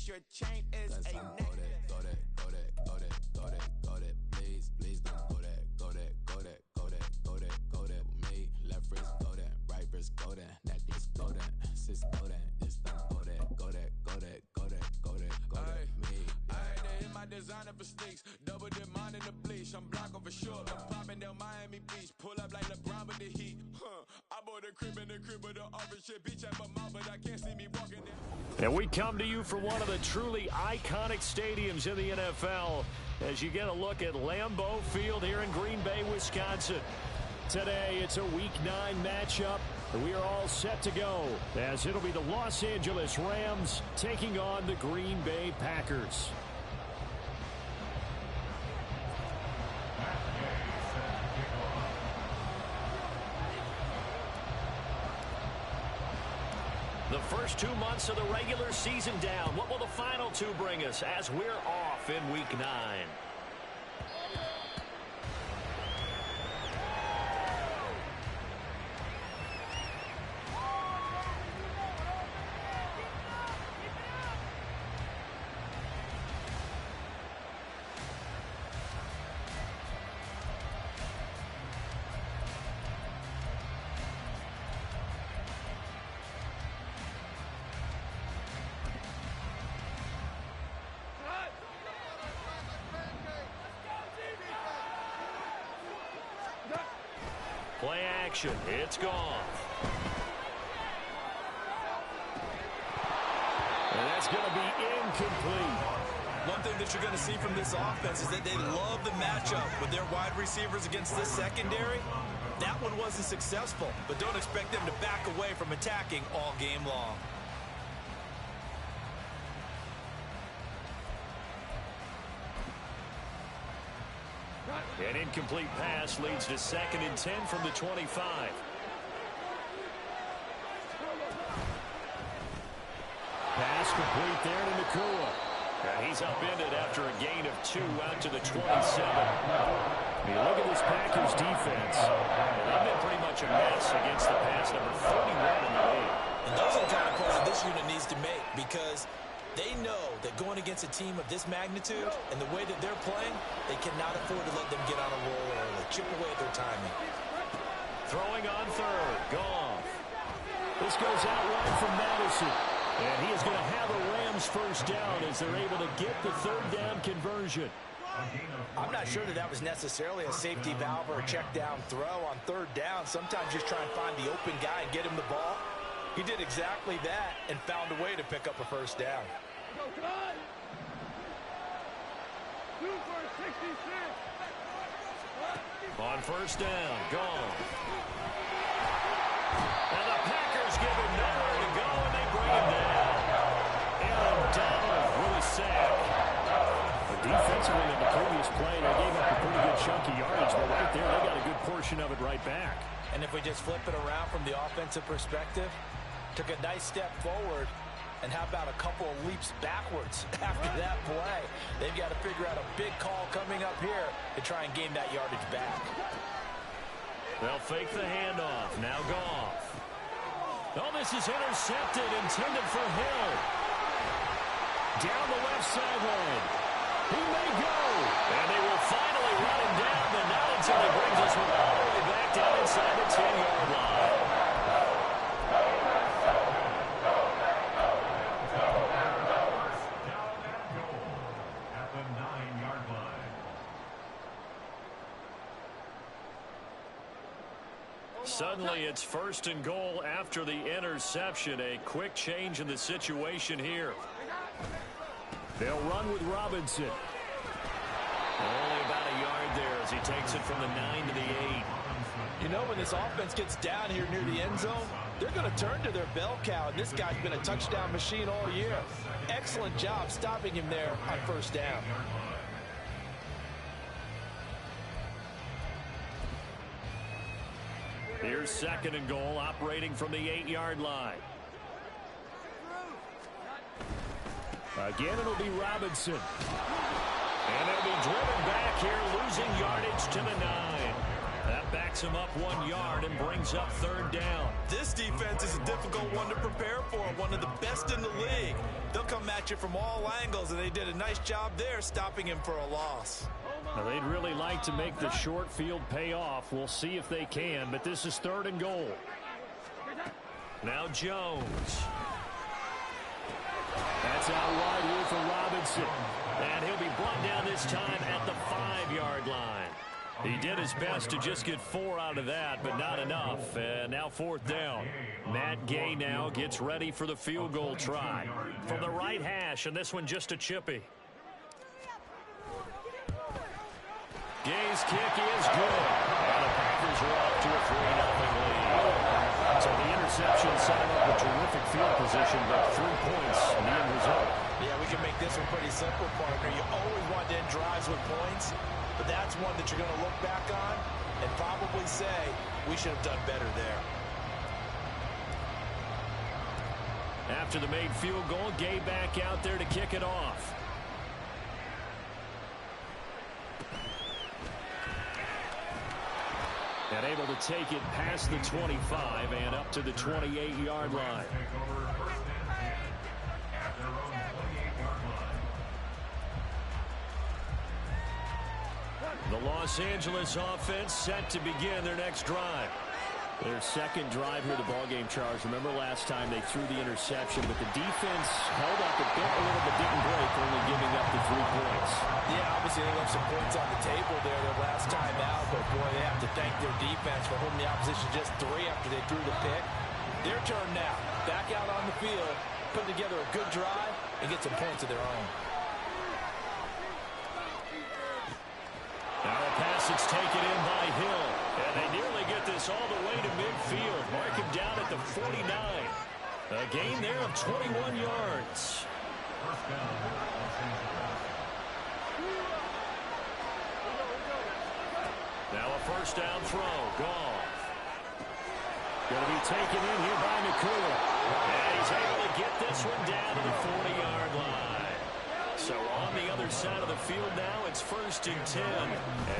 your chain is a go that, go that, go that, go that, go that, go that. Please, please don't go that, go that, go that, go that, go that, go that with me. Left wrist go that, right wrist go that, necklace go that, sis go that, just don't go that, go that, go that, go that, go that, go that with me. I had to hit my designer for sneaks, double dip mine in the bleach. I'm blocking for sure. I'm popping down Miami Beach, pull up like LeBron with the heat. I bought a crib in the crib with the office shit. Beach at my mouth, but I can't see me walking down. And we come to you from one of the truly iconic stadiums in the NFL as you get a look at Lambeau Field here in Green Bay, Wisconsin. Today, it's a Week 9 matchup. We are all set to go as it'll be the Los Angeles Rams taking on the Green Bay Packers. The first 2 months of the regular season down. What will the final 2 bring us as we're off in Week 9? Play action. It's gone. And that's going to be incomplete. One thing that you're going to see from this offense is that they love the matchup with their wide receivers against this secondary. That one wasn't successful, but don't expect them to back away from attacking all game long. An incomplete pass leads to 2nd and 10 from the 25. Pass complete there to Nacua. And he's upended after a gain of 2 out to the 27. You look at this Packers defense. They've been pretty much a mess against the pass, number 41 in the league. And those are the kind of plays that this unit needs to make because they know that going against a team of this magnitude and the way that they're playing, they cannot afford to let them get on a roll early. Chip away at their timing. Throwing on 3rd. Goff. This goes out wide from Madison. And he is going to have a Rams first down as they're able to get the 3rd down conversion. I'm not sure that that was necessarily a safety valve or a check down throw on 3rd down. Sometimes just try and find the open guy and get him the ball. He did exactly that and found a way to pick up a first down. On 1st down, gone. And the Packers give him nowhere to go, and they bring him down. Aaron Donald with a sack. Defensively in the previous play, they gave up a pretty good chunk of yardage, but right there, they got a good portion of it right back. And if we just flip it around from the offensive perspective, took a nice step forward, and how about a couple of leaps backwards after that play? They've got to figure out a big call coming up here to try and gain that yardage back. They'll fake the handoff. Now Goff. Oh, this is intercepted, intended for Hill. Down the left sideline. He may go. And they will finally run him down, but not until he brings us all the way back down inside the 10-yard line. Suddenly, it's 1st and goal after the interception. A quick change in the situation here. They'll run with Robinson. Only about a yard there as he takes it from the 9 to the 8. You know, when this offense gets down here near the end zone, they're going to turn to their bell cow, and this guy's been a touchdown machine all year. Excellent job stopping him there on 1st down. Here's 2nd and goal, operating from the 8-yard line. Again, it'll be Robinson. And they'll be driven back here, losing yardage to the 9. That backs him up 1 yard and brings up 3rd down. This defense is a difficult one to prepare for, one of the best in the league. They'll come at you from all angles, and they did a nice job there stopping him for a loss. Now, they'd really like to make the short field pay off. We'll see if they can, but this is 3rd and goal. Now Jones. That's out wide here for Robinson. And he'll be brought down this time at the 5-yard line. He did his best to just get 4 out of that, but not enough. And now 4th down. Matt Gay now gets ready for the field goal try. From the right hash, and this one just a chippy. Gay's kick is good. And the Packers are off to a 3-0 lead. So the interception set him up a terrific field position, but 3 points in the end result. Yeah, we can make this one pretty simple, partner. You always want to end drives with points, but that's one that you're going to look back on and probably say, we should have done better there. After the made field goal, Gay back out there to kick it off. And able to take it past the 25 and up to the 28-yard line. The Los Angeles offense set to begin their next drive. Their second drive here of the ballgame, Charles. Remember last time they threw the interception, but the defense held up a little bit, didn't break, only giving up the 3 points. Yeah, obviously they left some points on the table there their last time out, but boy, they have to thank their defense for holding the opposition just 3 after they threw the pick. Their turn now. Back out on the field, put together a good drive, and get some points of their own. Now a pass that's taken in by Hill. And they nearly get this all the way to midfield. Mark him down at the 49. A gain there of 21 yards. Now a first down throw. Goff. Going to be taken in here by Nakua. And he's able to get this one down to the 40-yard line. So on the other side of the field now, it's 1st and 10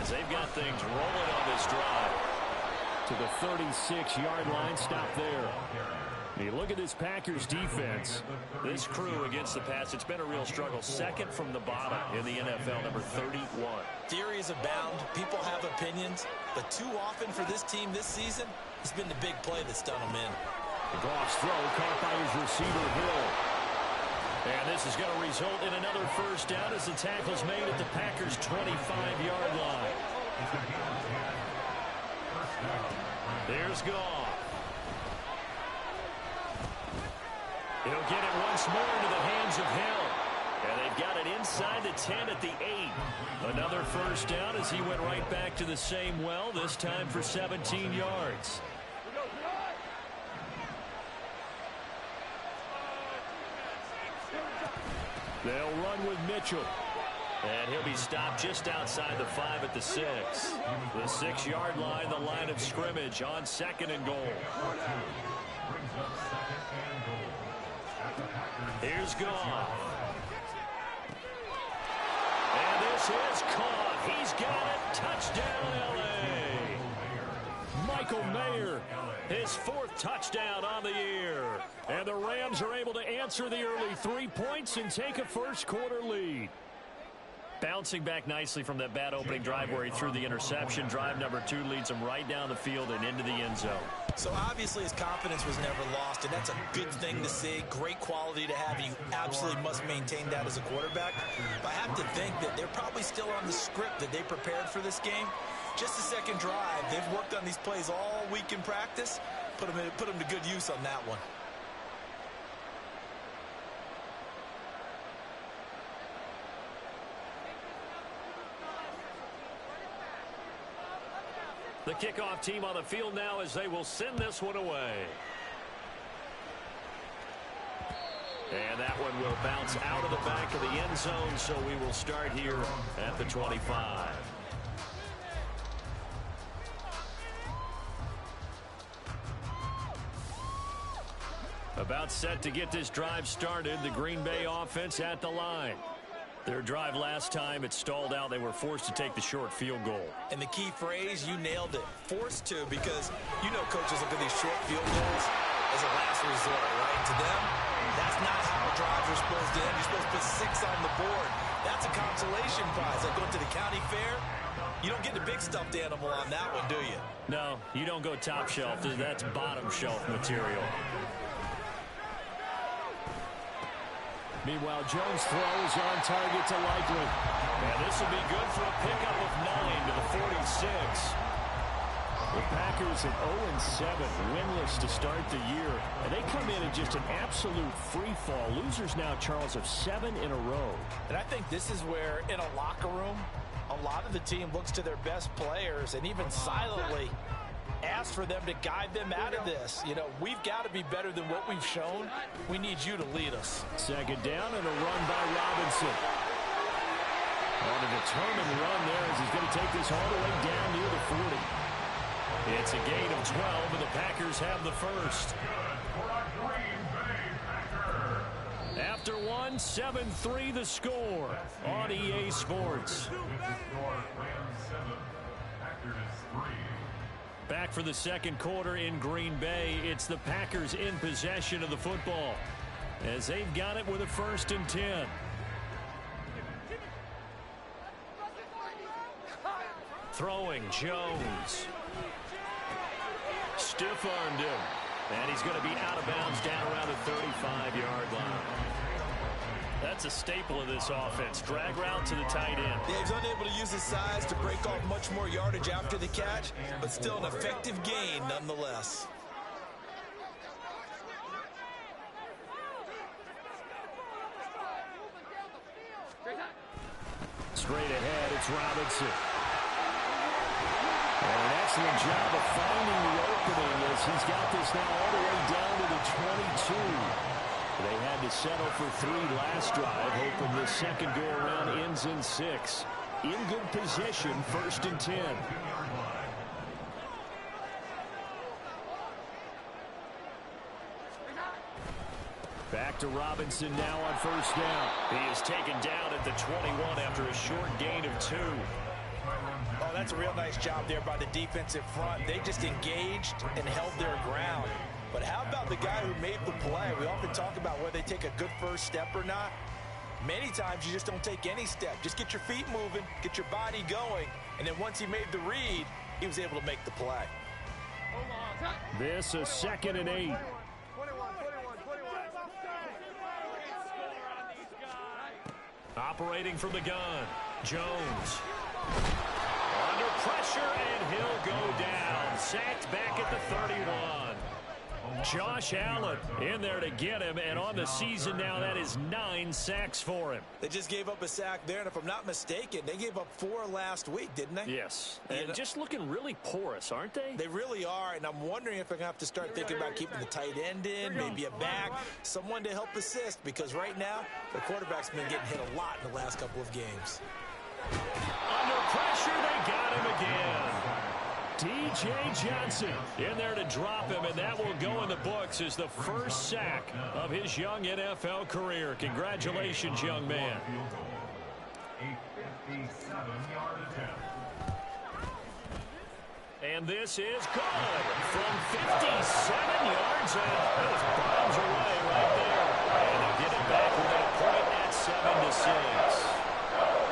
as they've got things rolling on this drive. To the 36-yard line, stop there. You look at this Packers defense. This crew against the pass, it's been a real struggle. 2nd from the bottom in the NFL, number 31. Theories abound. People have opinions. But too often for this team this season, it's been the big play that's done them in. The Goff's throw caught by his receiver, Hill. And this is going to result in another first down as the tackle's made at the Packers' 25-yard line. There's Goff. He'll get it once more into the hands of Hill. And they've got it inside the 10 at the 8. Another first down as he went right back to the same well, this time for 17 yards. They'll run with Mitchell. And he'll be stopped just outside the 5 at the 6. The 6-yard line, the line of scrimmage on 2nd and goal. Here's Goff. And this is caught. He's got it. Touchdown, L.A. Michael Mayer, his 4th touchdown on the year. And the Rams are able to answer the early 3 points and take a first-quarter lead. Bouncing back nicely from that bad opening drive where he threw the interception. Drive number 2 leads him right down the field and into the end zone. So obviously his confidence was never lost, and that's a good thing to see. Great quality to have. You absolutely must maintain that as a quarterback. But I have to think that they're probably still on the script that they prepared for this game. Just the second drive. They've worked on these plays all week in practice. Put them to good use on that one. The kickoff team on the field now as they will send this one away. And that one will bounce out of the back of the end zone, so we will start here at the 25. About set to get this drive started, the Green Bay offense at the line. Their drive last time, it stalled out. They were forced to take the short field goal. And the key phrase, you nailed it, forced to, because you know coaches look at these short field goals as a last resort, right? To them, that's not how drives are supposed to end. You're supposed to put 6 on the board. That's a consolation prize. Like going to the county fair, you don't get the big stuffed animal on that one, do you? No, you don't go top shelf. That's bottom shelf material. Meanwhile, Jones throws on target to Likely. And this will be good for a pickup of 9 to the 46. The Packers at 0-7, winless to start the year. And they come in just an absolute free fall. Losers now, Charles, of 7 in a row. And I think this is where, in a locker room, a lot of the team looks to their best players and even silently asks for them to guide them out of this. You know, we've got to be better than what we've shown. We need you to lead us. Second down and a run by Robinson. On a determined run there as he's going to take this all the way down near the 40. It's a gain of 12, and the Packers have the first. After one, 7-3 the score on EA Sports. Back for the second quarter in Green Bay. It's the Packers in possession of the football as they've got it with a 1st and 10. Throwing Jones. Stiff-armed him. And he's going to be out of bounds down around the 35-yard line. That's a staple of this offense. Drag route to the tight end. Yeah, he's unable to use his size to break off much more yardage after the catch, but still an effective gain nonetheless. Straight ahead, it's Robinson. And an excellent job of finding the opening as he's got this now all the way down to the 22. They had to settle for 3 last drive, hoping this second go-around ends in 6. In good position, 1st and 10. Back to Robinson now on 1st down. He is taken down at the 21 after a short gain of 2. Oh, that's a real nice job there by the defensive front. They just engaged and held their ground. But how about the guy who made the play? We often talk about whether they take a good first step or not. Many times you just don't take any step. Just get your feet moving, get your body going, and then once he made the read, he was able to make the play. This is 2nd and 8. Operating from the gun, Jones. Under pressure, and he'll go down. Sacked back at the 31. Josh Allen in there to get him, and on the season now, that is 9 sacks for him. They just gave up a sack there, and if I'm not mistaken, they gave up 4 last week, didn't they? Yes, and just looking really porous, aren't they? They really are, and I'm wondering if they're going to have to start thinking about keeping the tight end in, maybe a back, someone to help assist, because right now, the quarterback's been getting hit a lot in the last couple of games. Under pressure, they got him again. D.J. Johnson in there to drop him, and that will go in the books as the first sack of his young NFL career. Congratulations, young man. And this is good from 57 yards out. That was bombs away right there. And they'll get it back with that point at 7-6.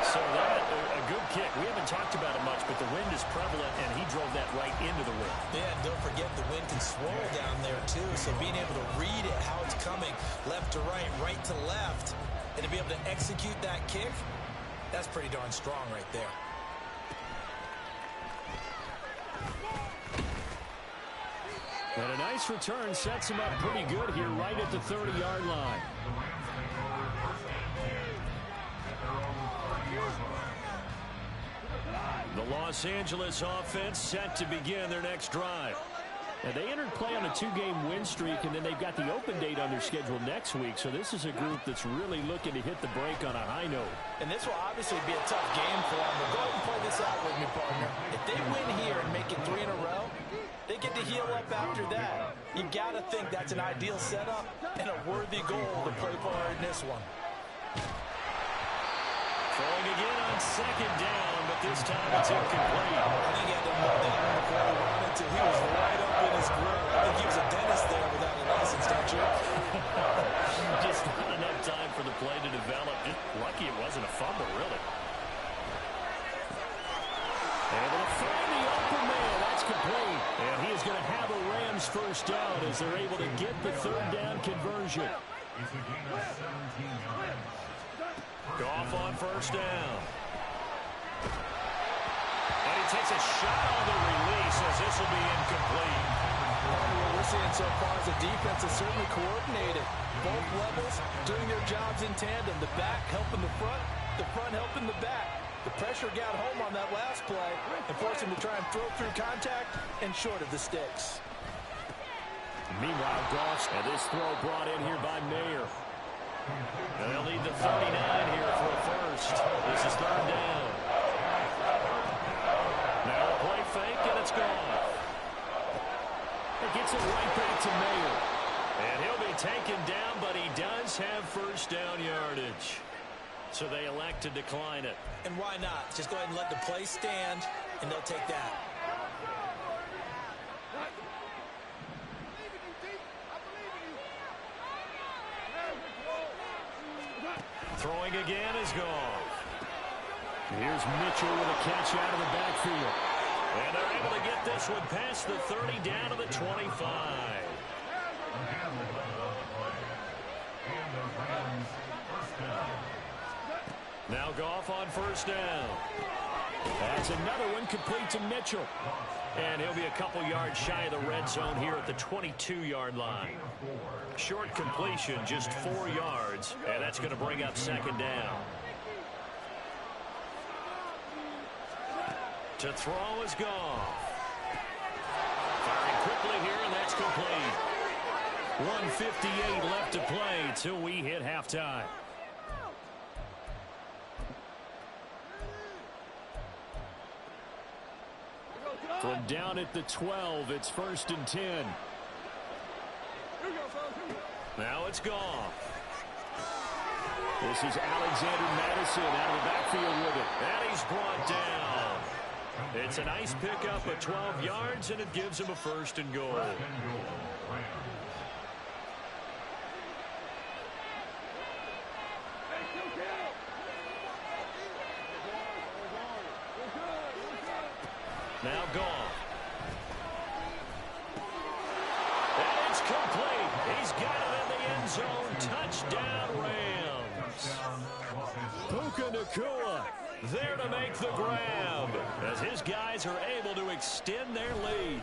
So that, a good kick. We haven't talked about it much, but the wind is prevalent, and he drove that right into the wind. Yeah, and don't forget the wind can swirl down there, too. So being able to read it, how it's coming, left to right, right to left, and to be able to execute that kick, that's pretty darn strong right there. And a nice return sets him up pretty good here right at the 30-yard line. The Los Angeles offense set to begin their next drive. And they entered play on a 2-game win streak, and then they've got the open date on their schedule next week. So this is a group that's really looking to hit the break on a high note. And this will obviously be a tough game for them. But go ahead and play this out with me, partner. If they win here and make it 3 in a row, they get to heal up after that. You got to think that's an ideal setup and a worthy goal to play for in this one. Throwing again on second down, but this time it's incomplete. I think he had to hold that one before he wanted to. He was right up in his grill. I think he was a dentist there without a license, don't you? Just not enough time for the play to develop. Just lucky it wasn't a fumble, really. Able to find the open man. That's complete. And he is going to have a Rams first down as they're able to get the third down conversion. Goff on first down. And he takes a shot on the release as this will be incomplete. What we're seeing so far is the defense is certainly coordinated. Both levels doing their jobs in tandem. The back helping the front helping the back. The pressure got home on that last play and forced him to try and throw through contact and short of the sticks. Meanwhile, Goff, and this throw brought in here by Mayer. And they'll need the 39 here for a first. This is third down. Now a play fake, and it's gone. It gets it right back to Mayer. And he'll be taken down, but he does have first down yardage. So they elect to decline it. And why not? Just go ahead and let the play stand, and they'll take that. Throwing again is gone. Here's Mitchell with a catch out of the backfield. And they're able to get this one past the 30 down to the 25. Now Goff on first down. That's another one complete to Mitchell. And he'll be a couple yards shy of the red zone here at the 22-yard line. Short completion, just 4 yards, and that's going to bring up second down. To throw is Goff. Firing quickly here, and that's complete. 1:58 left to play till we hit halftime. From down at the 12, it's 1st and 10. Now it's Goff. This is Alexander Madison out of the backfield with it. And he's brought down. It's a nice pickup of 12 yards, and it gives him a 1st and goal. Now Goff. And it's complete. He's got it in the end zone. Touchdown, Rams. Puka Nacua there to make the grab as his guys are able to extend their lead.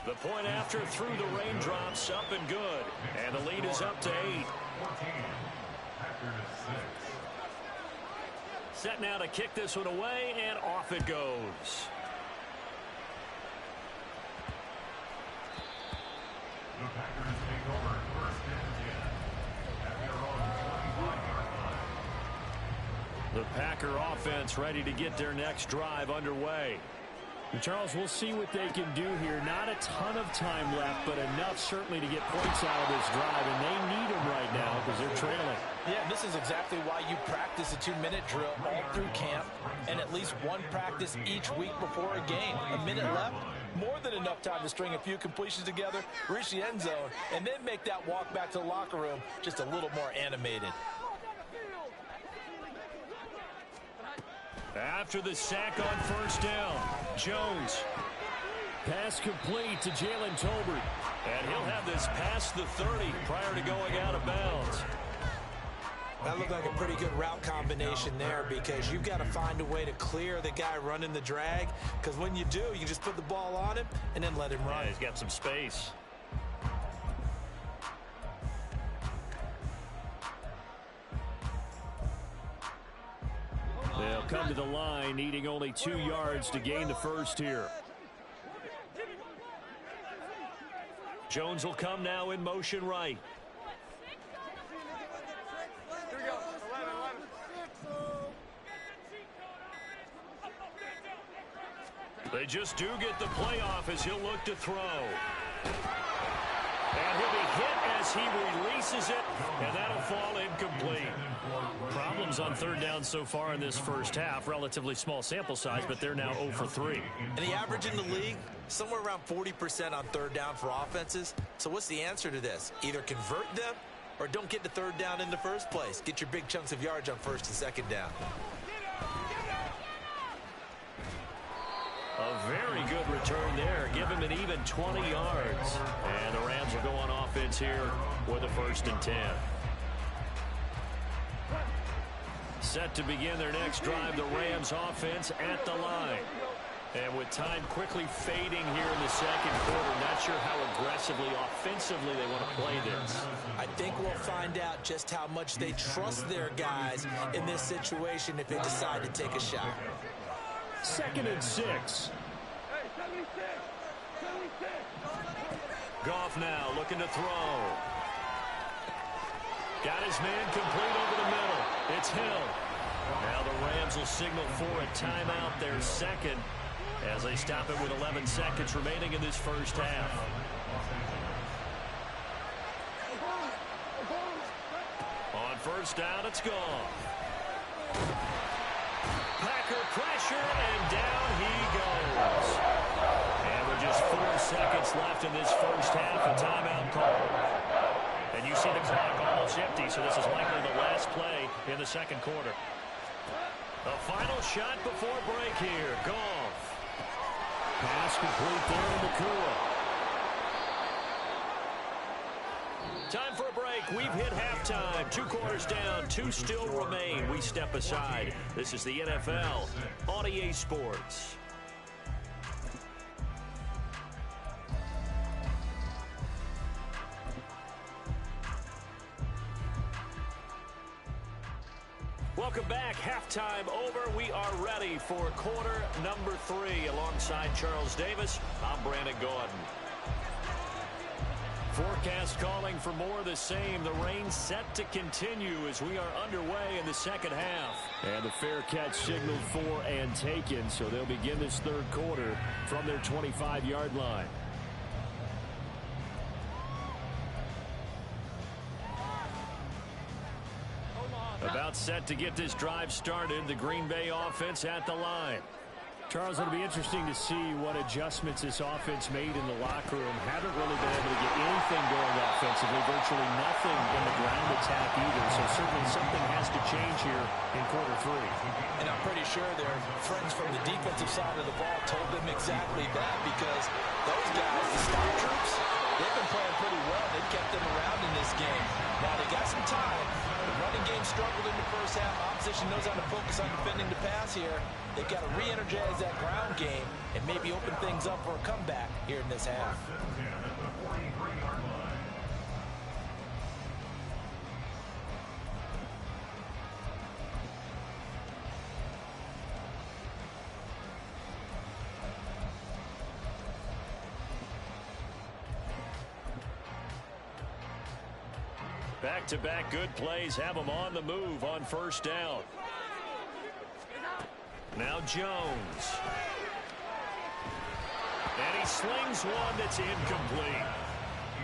The point after through the raindrops, up and good. And the lead is up to 8. Set now to kick this one away, and off it goes. The Packers take over 1st and 10 at their own 25-yard line. The Packer offense ready to get their next drive underway. And Charles, we'll see what they can do here. Not a ton of time left, but enough certainly to get points out of this drive, and they need them right now because they're trailing. Yeah, this is exactly why you practice a 2-minute drill all through camp and at least one practice each week before a game. A minute left, more than enough time to string a few completions together, reach the end zone, and then make that walk back to the locker room just a little more animated. After the sack on first down, Jones. Pass complete to Jalen Tolbert. And he'll have this past the 30 prior to going out of bounds. That looked like a pretty good route combination there because you've got to find a way to clear the guy running the drag, because when you do, you just put the ball on him and then let him run. Yeah, he's got some space. They'll come to the line, needing only 2 yards to gain the first here. Jones will come now in motion right. They just do get the play off as he'll look to throw. And he'll be hit as he releases it, and that'll fall incomplete. Problems on third down so far in this first half. Relatively small sample size, but they're now 0 for 3. And the average in the league, somewhere around 40% on third down for offenses. So what's the answer to this? Either convert them or don't get to third down in the first place. Get your big chunks of yards on first and second down. A very good return there. Give him an even 20 yards. And the Rams will go on offense here with a 1st and 10. Set to begin their next drive, the Rams offense at the line. And with time quickly fading here in the second quarter, not sure how aggressively, offensively they want to play this. I think we'll find out just how much they trust their guys in this situation if they decide to take a shot. 2nd and 6. Goff now looking to throw. Got his man complete over the middle. It's Hill. Now the Rams will signal for a timeout, their second, as they stop it with 11 seconds remaining in this first half. On first down, it's Goff. Packer pressure, and down he goes. And with just 4 seconds left in this first half, a timeout call. And you see the clock almost empty, so this is likely the last play in the second quarter. A final shot before break here. Goff. Pass complete there to Nakua. Time for a break. We've hit halftime. 2 quarters down. 2 still remain. We step aside. This is the NFL on EA Sports. Welcome back. Halftime over. We are ready for quarter number 3. Alongside Charles Davis, I'm Brandon Gordon. Forecast calling for more of the same. The rain set to continue as we are underway in the second half. And the fair catch signaled for and taken, so they'll begin this third quarter from their 25-yard line. About set to get this drive started. The Green Bay offense at the line. Charles, it'll be interesting to see what adjustments this offense made in the locker room. Haven't really been able to get anything going offensively. Virtually nothing in the ground attack either. So certainly something has to change here in quarter 3. And I'm pretty sure their friends from the defensive side of the ball told them exactly that, because those guys, the star troops, they've been playing pretty well. They've kept them around in this game. Now they got some time. The running game struggled in the first half. Opposition knows how to focus on defending the pass here. They've got to re-energize that ground game and maybe open things up for a comeback here in this half. Back-to-back good plays have them on the move on first down. Now Jones. And he slings one that's incomplete.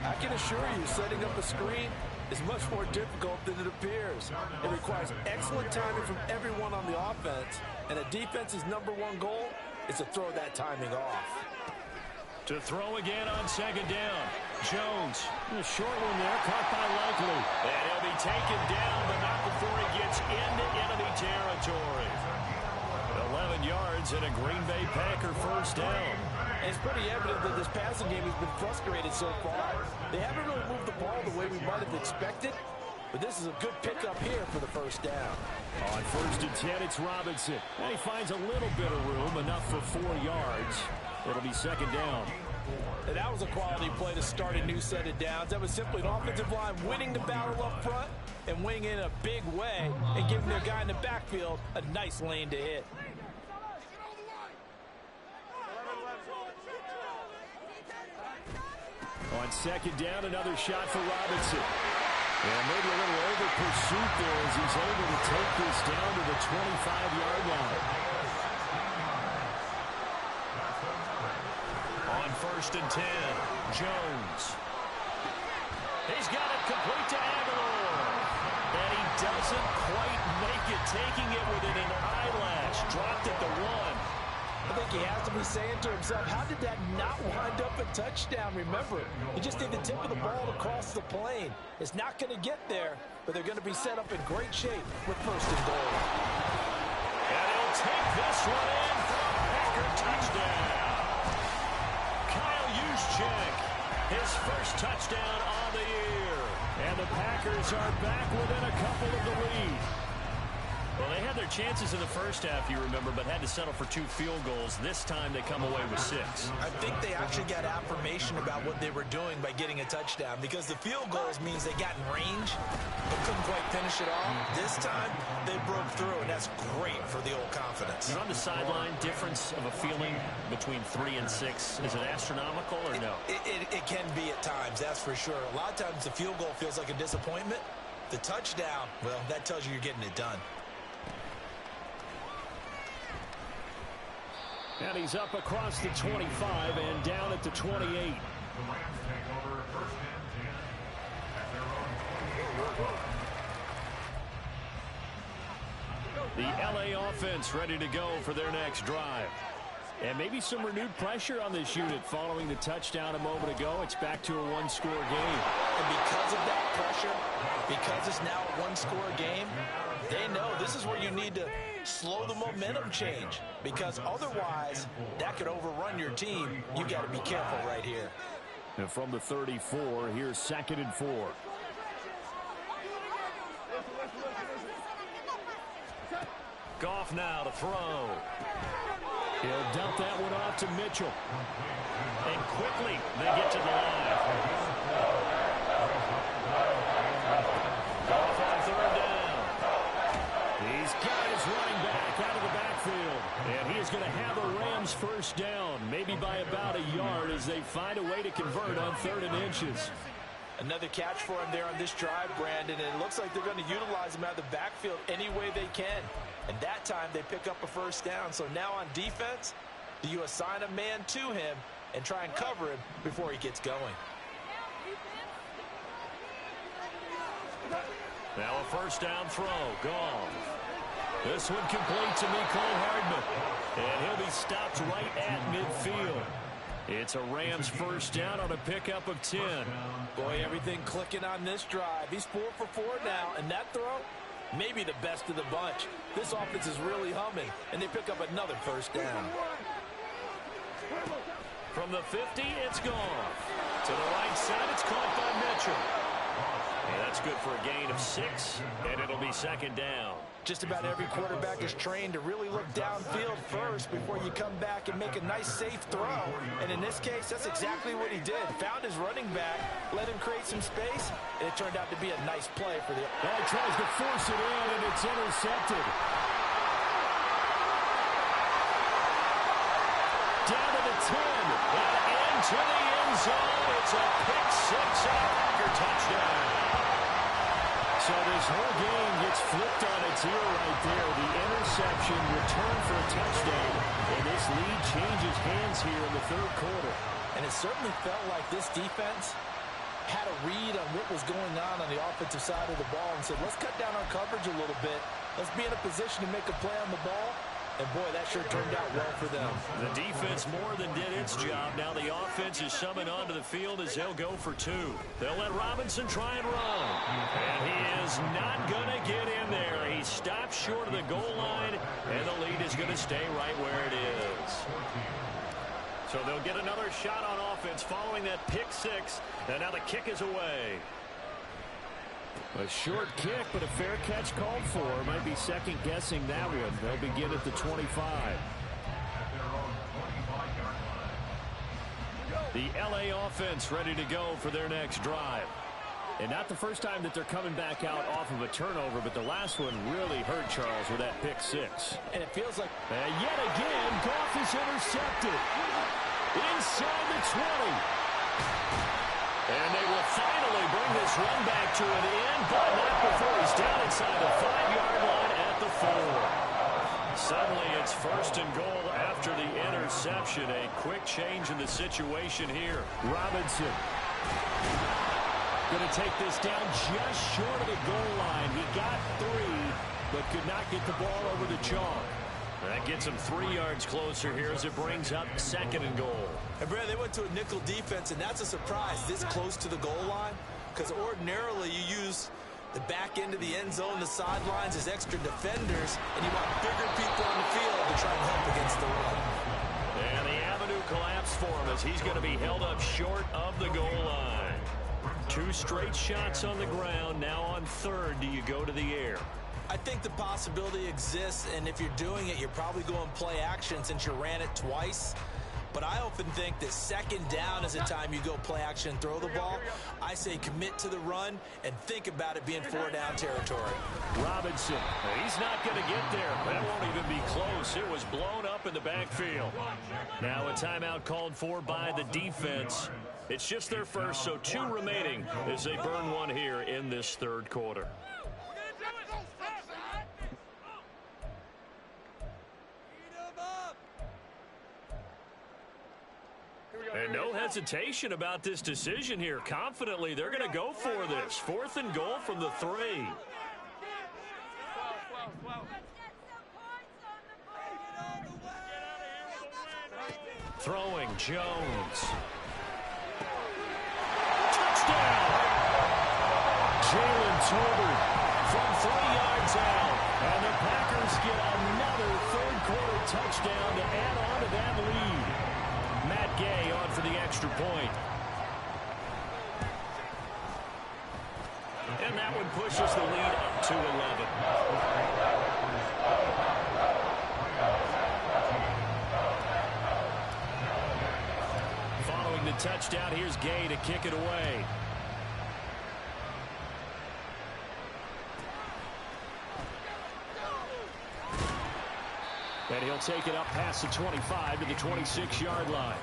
I can assure you, setting up a screen is much more difficult than it appears. It requires excellent timing from everyone on the offense, and a defense's #1 goal is to throw that timing off. To throw again on second down. Jones. A short one there, caught by Likely. And he'll be taken down, but not before he gets into enemy territory. 11 yards and a Green Bay Packer first down. And it's pretty evident that this passing game has been frustrated so far. They haven't really moved the ball the way we might have expected, but this is a good pickup here for the first down. On 1st and 10, it's Robinson. And he finds a little bit of room, enough for 4 yards. It'll be second down. And that was a quality play to start a new set of downs. That was simply an offensive line winning the battle up front and winning in a big way and giving their guy in the backfield a nice lane to hit. On second down, another shot for Robinson. And maybe a little over pursuit there as he's able to take this down to the 25-yard line. On 1st and 10, Jones. He's got it complete to Aguilar. And he doesn't quite make it, taking it within an eyelash. Dropped at the 1. I think he has to be saying to himself, how did that not wind up a touchdown? Remember, you just need the tip of the ball to cross the plane. It's not going to get there, but they're going to be set up in great shape with first and goal. And he'll take this one in for a Packer touchdown. Kyle Juszczyk, his first touchdown on the year. And the Packers are back within a couple of the lead. Well, they had their chances in the first half, you remember, but had to settle for 2 field goals. This time they come away with 6. I think they actually got affirmation about what they were doing by getting a touchdown, because the field goals means they got in range but couldn't quite finish it off. This time they broke through, and that's great for the old confidence. You're on the sideline, difference of a feeling between 3 and 6. Is it astronomical or no? It can be at times, that's for sure. A lot of times the field goal feels like a disappointment. The touchdown, well, that tells you you're getting it done. And he's up across the 25 and down at the 28. The Rams take over first and 10 at their own. The LA offense ready to go for their next drive. And maybe some renewed pressure on this unit following the touchdown a moment ago. It's back to a 1-score game. And because of that pressure, because it's now a 1-score game, they know this is where you need to slow the momentum change, because otherwise that could overrun your team. You got to be careful right here. And from the 34, here's 2nd and 4. Goff now to throw. He'll dump that one off to Mitchell. And quickly they get to the line. Goff on 3rd down. He's got his running back out of the backfield. And he is going to have a Rams first down, maybe by about a yard, as they find a way to convert on 3rd and inches. Another catch for him there on this drive, Brandon, and it looks like they're going to utilize him out of the backfield any way they can. And that time they pick up a first down. So now on defense, do you assign a man to him and try and cover him before he gets going? Now a first down throw. Gone. This one complete to Mecole Hardman. And he'll be stopped right at midfield. It's a Rams first down on a pickup of 10. Boy, everything clicking on this drive. He's 4 for 4 now, and that throw, maybe the best of the bunch. This offense is really humming, and they pick up another first down. From the 50, it's gone. To the right side, it's caught by Mitchell. And that's good for a gain of 6, and it'll be 2nd down. Just about every quarterback is trained to really look downfield first before you come back and make a nice, safe throw. And in this case, that's exactly what he did. Found his running back, let him create some space, and it turned out to be a nice play for the... Well, he tries to force it in, and it's intercepted. Down to the 10, and into the end zone. It's a pick 6 and a Packer touchdown. So this whole game gets flipped on its ear right there. The interception, return for a touchdown, and this lead changes hands here in the 3rd quarter. And it certainly felt like this defense had a read on what was going on the offensive side of the ball and said, let's cut down our coverage a little bit. Let's be in a position to make a play on the ball. And, boy, that sure turned out well for them. The defense more than did its job. Now the offense is summoned onto the field as they'll go for 2. They'll let Robinson try and run. And he is not going to get in there. He stops short of the goal line, and the lead is going to stay right where it is. So they'll get another shot on offense following that pick 6. And now the kick is away. A short kick, but a fair catch called for. Might be second-guessing that one. They'll begin at the 25. The LA offense ready to go for their next drive. And not the first time that they're coming back out off of a turnover, but the last one really hurt Charles with that pick 6. And it feels like... And yet again, Goff is intercepted. Inside the 20. And they will finally bring this run back to an end, but not before he's down inside the 5-yard line at the 4. Suddenly it's 1st and goal after the interception. A quick change in the situation here. Robinson. Going to take this down just short of the goal line. He got 3, but could not get the ball over the chalk. That gets him 3 yards closer here as it brings up 2nd and goal. And, Brad, they went to a nickel defense, and that's a surprise this close to the goal line, because ordinarily you use the back end of the end zone, the sidelines as extra defenders, and you want bigger people on the field to try and help against the run. And the avenue collapsed for him as he's going to be held up short of the goal line. 2 straight shots on the ground. Now on 3rd, do you go to the air? I think the possibility exists, and if you're doing it, you're probably going play action since you ran it twice. But I often think that 2nd down is the time you go play action and throw the ball. I say commit to the run and think about it being 4-down territory. Robinson, he's not going to get there. That won't even be close. It was blown up in the backfield. Now a timeout called for by the defense. It's just their first, so 2 remaining as they burn 1 here in this 3rd quarter. And no hesitation about this decision here. Confidently, they're going to go for this. 4th and goal from the 3. Throwing, Jones. Touchdown! Jalen Tolbert from 3 yards out. And the Packers get another 3rd quarter touchdown to add on to that lead. Matt Gay on for the extra point. And that one pushes the lead up to 11. Following the touchdown, here's Gay to kick it away. And he'll take it up past the 25 to the 26-yard line.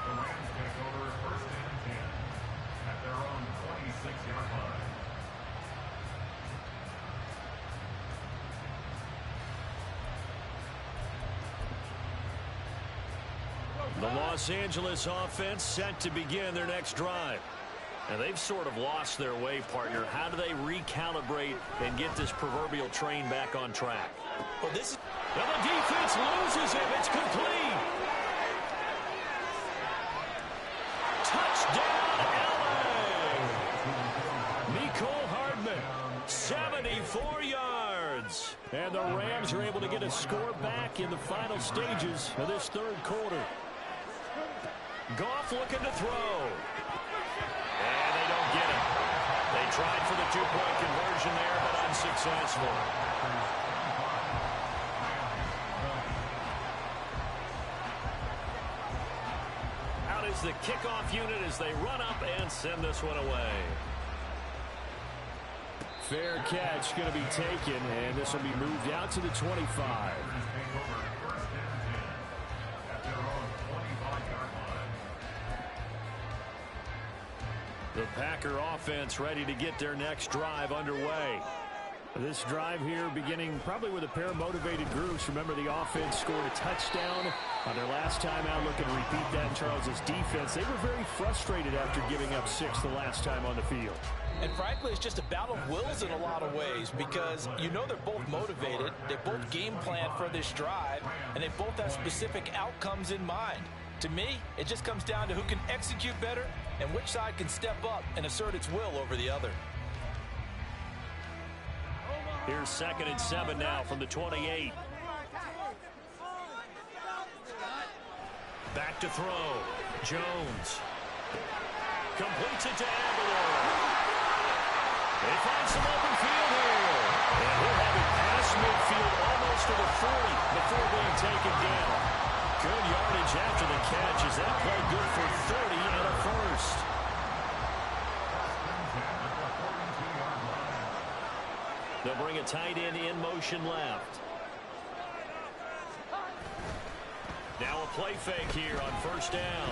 The Rams take over 1st and 10 at their own 26-yard line. The Los Angeles offense set to begin their next drive. And they've sort of lost their way, partner. How do they recalibrate and get this proverbial train back on track? Well, this is... Now the defense loses him. It's complete. Touchdown, LA! Mecole Hardman, 74 yards. And the Rams are able to get a score back in the final stages of this 3rd quarter. Goff looking to throw. And they don't get it. They tried for the 2-point conversion there, but unsuccessful. Out is the kickoff unit as they run up and send this one away. Fair catch going to be taken, and this will be moved out to the 25. The Packer offense ready to get their next drive underway. This drive here beginning probably with a pair of motivated groups. Remember, the offense scored a touchdown on their last time out. Looking to repeat that. Charles's defense, they were very frustrated after giving up 6 the last time on the field. And frankly, it's just a battle of wills in a lot of ways because you know they're both motivated. They both game plan for this drive, and they both have specific outcomes in mind. To me, it just comes down to who can execute better and which side can step up and assert its will over the other. Here's 2nd and 7 now from the 28. Back to throw. Jones. Completes it to Aguilar. They find some open field here. And he'll have it past midfield almost to the 40 before being taken down. Good yardage after the catch. Is that play good for 30 and a first? They'll bring a tight end in motion left. Now a play fake here on 1st down.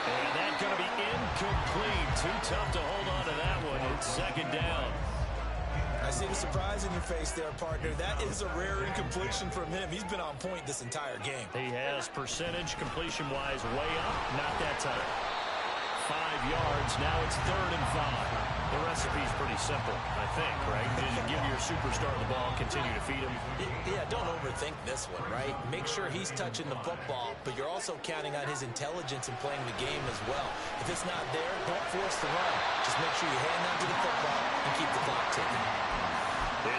And that's going to be incomplete. Too tough to hold on to that one. It's 2nd down. I see the surprise in your face there, partner. That is a rare incompletion from him. He's been on point this entire game. He has percentage completion-wise way up. Not that time. yards. Now it's 3rd and 5. The recipe's pretty simple, I think, right? Just give your superstar the ball, continue to feed him. Yeah, don't overthink this one, right? Make sure he's touching the football, but you're also counting on his intelligence in playing the game as well. If it's not there, don't force the run. Just make sure you hang on to the football and keep the clock ticking.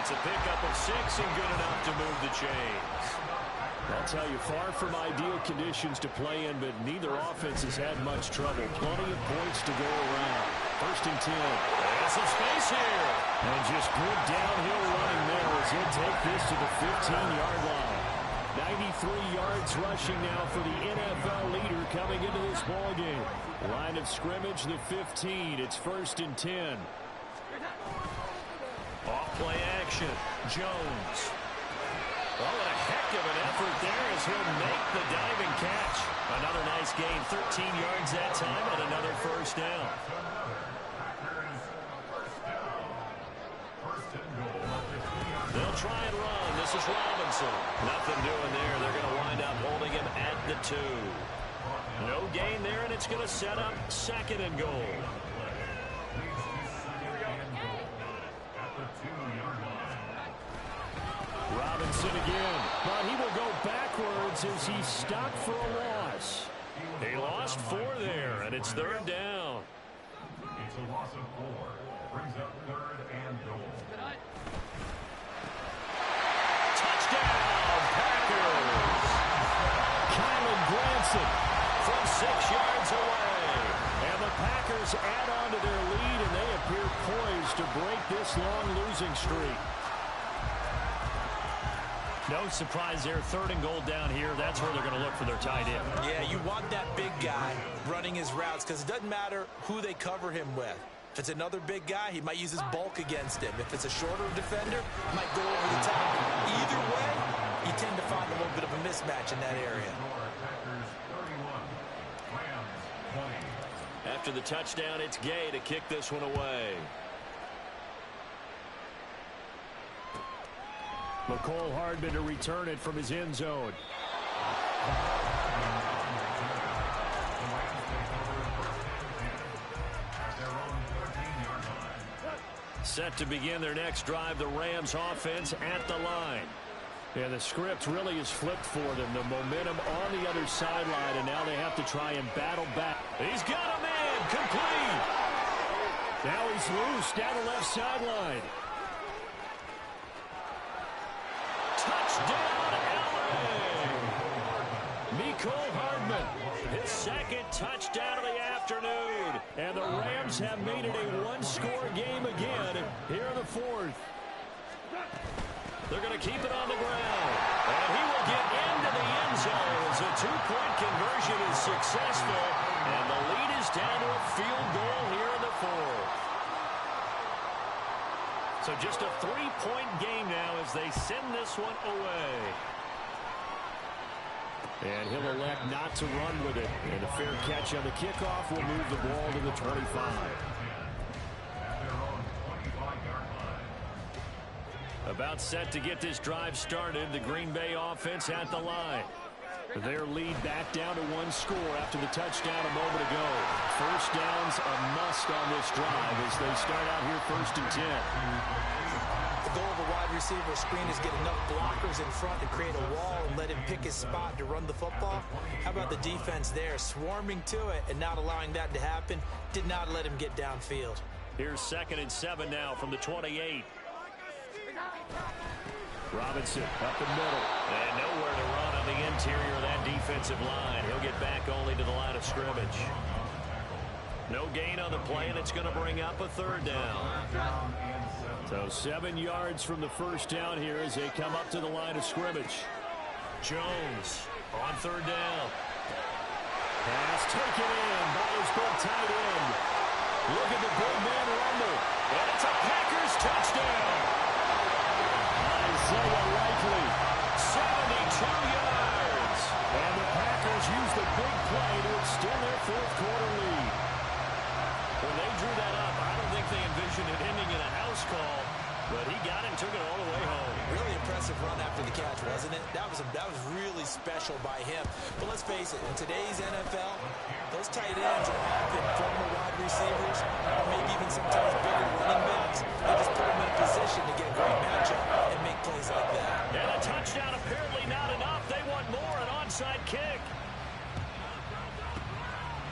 It's a pickup of 6 and good enough to move the chains. I'll tell you, far from ideal conditions to play in, but neither offense has had much trouble. Plenty of points to go around. 1st and 10. There's some space here. And just good downhill running there as he'll take this to the 15-yard line. 93 yards rushing now for the NFL leader coming into this ballgame. Line of scrimmage, the 15. It's 1st and 10. Off play action. Jones. Oh, what a heck of an effort there as he'll make the diving catch. Another nice gain, 13 yards that time, and another 1st down. They'll try and run. This is Robinson. Nothing doing there. They're going to wind up holding him at the 2. No gain there, and it's going to set up 2nd and goal. Robinson again, but he will go backwards as he's stopped for a loss. He lost 4 there, and it's 3rd down. It's a loss of 4. Brings up 3rd and goal. Touchdown, Packers! Kylan Granson From 6 yards away. And the Packers add on to their lead, and they appear poised to break this long losing streak. No surprise there. 3rd and goal down here. That's where they're going to look for their tight end. Yeah, you want that big guy running his routes because it doesn't matter who they cover him with. If it's another big guy, he might use his bulk against him. If it's a shorter defender, he might go over the top. Either way, you tend to find a little bit of a mismatch in that area. After the touchdown, it's Gay to kick this one away. McCole Hardman to return it from his end zone. Set to begin their next drive, the Rams offense at the line. Yeah, the script really is flipped for them. The momentum on the other sideline, and now they have to try and battle back. He's got a man, complete. Now he's loose down the left sideline. Touchdown, LA! Mecole Hardman, His 2nd touchdown of the afternoon. and the Rams have made it a one-score game again here in the 4th. They're going to keep it on the ground. And he will get into the end zone as a 2-point conversion is successful. And the lead is down to a field goal here in the 4th. So just a 3-point game now as they send this one away. And he'll elect not to run with it. And a fair catch on the kickoff will move the ball to the 25. About set to get this drive started, the Green Bay offense at the line. Their lead back down to 1 score after the touchdown a moment ago. 1st down's a must on this drive as they start out here 1st and 10. The goal of a wide receiver screen is get enough blockers in front to create a wall and let him pick his spot to run the football. How about the defense there, swarming to it and not allowing that to happen? Did not let him get downfield. Here's 2nd and 7 now from the 28. Robinson up the middle. And nowhere to run on the interior of that defensive line. He'll get back only to the line of scrimmage. No gain on the play, and it's going to bring up a 3rd down. So 7 yards from the 1st down here as they come up to the line of scrimmage. Jones on 3rd down. Pass taken in by his big tight end. Look at the big man rumble. And it's a Packers touchdown. Isaiah Likely. 72 yards. And the Packers use the big play to extend their 4th quarter lead. When they drew that up, I don't think they envisioned it ending in a house call, but he got it and took it all the way home. Really impressive run after the catch, wasn't it? That was really special by him. But let's face it, in today's NFL, those tight ends are often former wide receivers, or maybe even sometimes bigger running backs. They just put them in a position to get a great matchup and make plays like that. And a touchdown apparently not enough. They want more, an onside kick.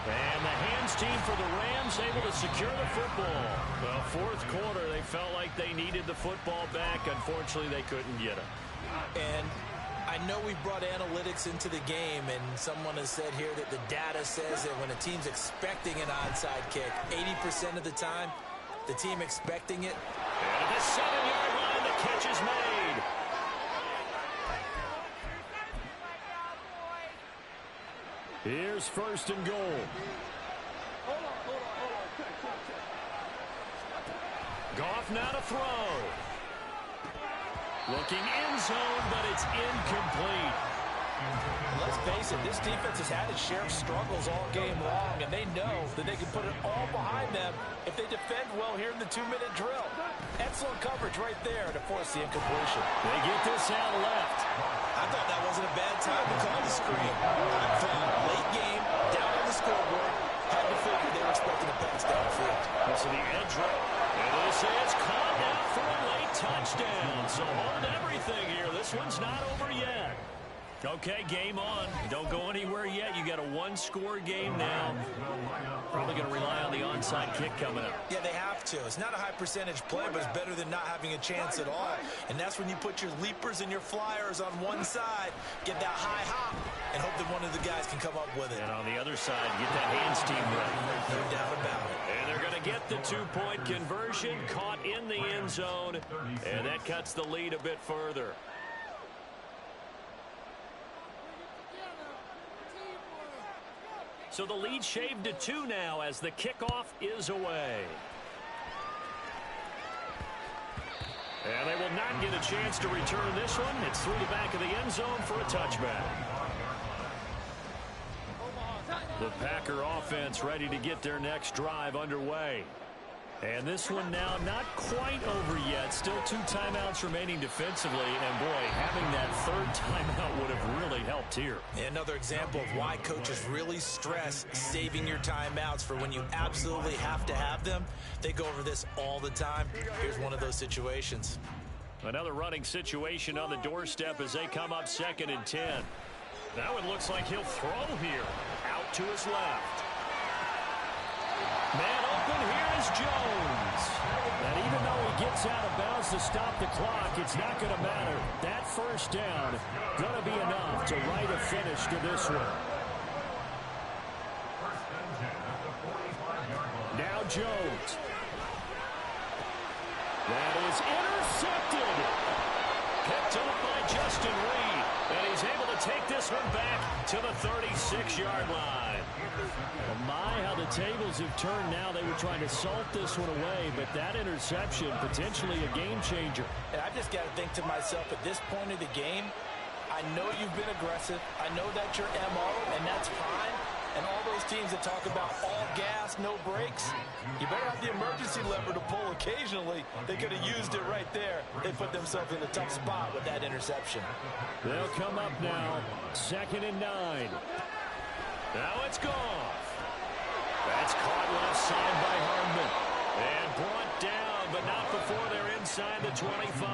And the hands team for the Rams able to secure the football. Well, fourth quarter, they felt like they needed the football back. Unfortunately, they couldn't get it. And I know we brought analytics into the game, and someone has said here that the data says that when a team's expecting an onside kick, 80% of the time, the team expecting it. And at the 7-yard line, the catch is made. Here's first and goal. Goff now to throw. Looking end zone, but it's incomplete. Let's face it, this defense has had its share of struggles all game long, and they know that they can put it all behind them if they defend well here in the 2-minute drill. Excellent coverage right there to force the incompletion. They get this out left. I thought that wasn't a bad time to call the screen. I'm fine. Late game, down on the scoreboard. Had to figure they were expecting a pass downfield. So the edge route. And they say it's caught out for a late touchdown. So hold everything here. This one's not over yet. Okay, game on. Don't go anywhere yet. You got a one-score game now. Probably going to rely on the onside kick coming up. Yeah, they have to. It's not a high-percentage play, but it's better than not having a chance at all. And that's when you put your leapers and your flyers on one side, get that high hop, and hope that one of the guys can come up with it. And on the other side, get that hands team ready. No doubt about it. And they're going to get the two-point conversion, caught in the end zone, and that cuts the lead a bit further. So the lead shaved to 2 now as the kickoff is away. And they will not get a chance to return this one. It's through the back of the end zone for a touchback. The Packer offense ready to get their next drive underway. And this one now not quite over yet. Still 2 timeouts remaining defensively. And, boy, having that third timeout would have really helped here. Another example of why coaches really stress saving your timeouts for when you absolutely have to have them. They go over this all the time. Here's one of those situations. Another running situation on the doorstep as they come up 2nd and 10. Now it looks like he'll throw here. Out to his left. Man open, here is Jones. And even though he gets out of bounds to stop the clock, it's not going to matter. That first down going to be enough to write a finish to this one. Now Jones. That is intercepted. Picked up by Justin Reed. And he's able to take this one back to the 36-yard line. Well, my, how the tables have turned now. They were trying to salt this one away, but that interception, potentially a game changer. And I just got to think to myself, at this point of the game, I know you've been aggressive. I know that's your MO, and that's fine. And all those teams that talk about all gas, no brakes, you better have the emergency lever to pull occasionally. They could have used it right there. They put themselves in a tough spot with that interception. They'll come up now, 2nd and 9. Now it's Goff. That's caught left side by Hardman. And brought down, but not before they're inside the 25.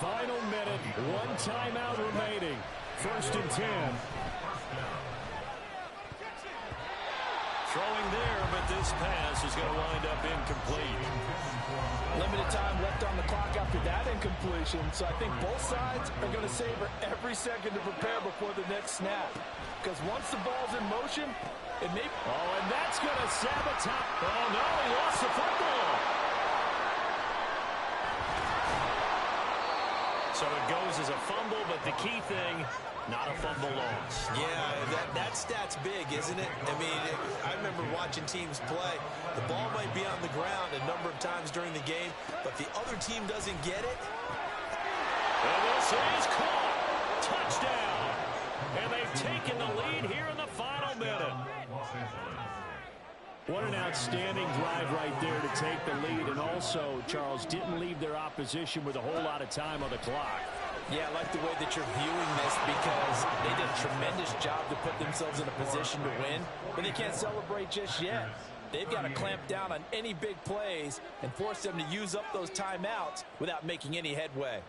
Final minute, 1 timeout remaining. 1st and 10. Throwing there, but this pass is going to wind up incomplete. Limited time left on the clock after that incompletion, so I think both sides are going to savor every second to prepare before the next snap. Because once the ball's in motion, it may... Oh, and that's going to sabotage. Oh, no, he lost the football. So it goes as a fumble, but the key thing, not a fumble loss. Yeah, that stat's big, isn't it? I mean, I remember watching teams play. The ball might be on the ground a number of times during the game, but the other team doesn't get it. And this is caught. Touchdown. And they've taken the lead here in the final minute. What an outstanding drive right there to take the lead. And also, Charles, didn't leave their opposition with a whole lot of time on the clock. Yeah, I like the way that you're viewing this because they did a tremendous job to put themselves in a position to win, but they can't celebrate just yet. They've got to clamp down on any big plays and force them to use up those timeouts without making any headway.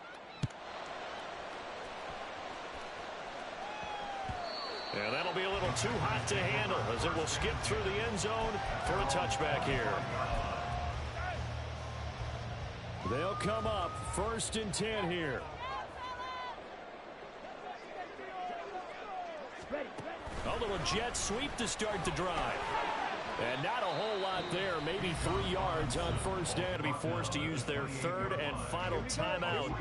Yeah, that'll be a little too hot to handle as it will skip through the end zone for a touchback here. They'll come up 1st and 10 here. A little jet sweep to start the drive. And not a whole lot there, maybe 3 yards on 1st down to be forced to use their 3rd and final timeout.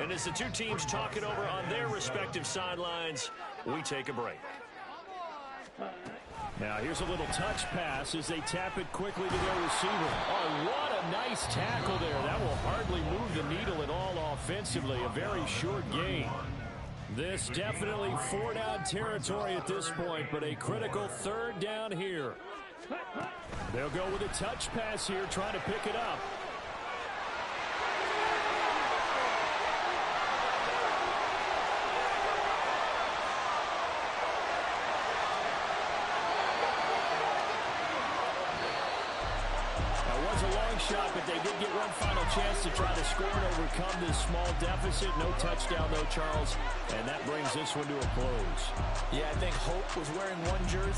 And as the two teams talk it over on their respective sidelines, we take a break. Now here's a little touch pass as they tap it quickly to their receiver. Oh, what a nice tackle there. That will hardly move the needle at all offensively. A very short gain. This definitely 4-down territory at this point, but a critical 3rd down here. They'll go with a touch pass here, trying to pick it up. That was a long shot, but they did get one final chance to try to score and overcome this small deficit. No touchdown, though, Charles, and that brings this one to a close. Yeah, I think Hope was wearing one jersey.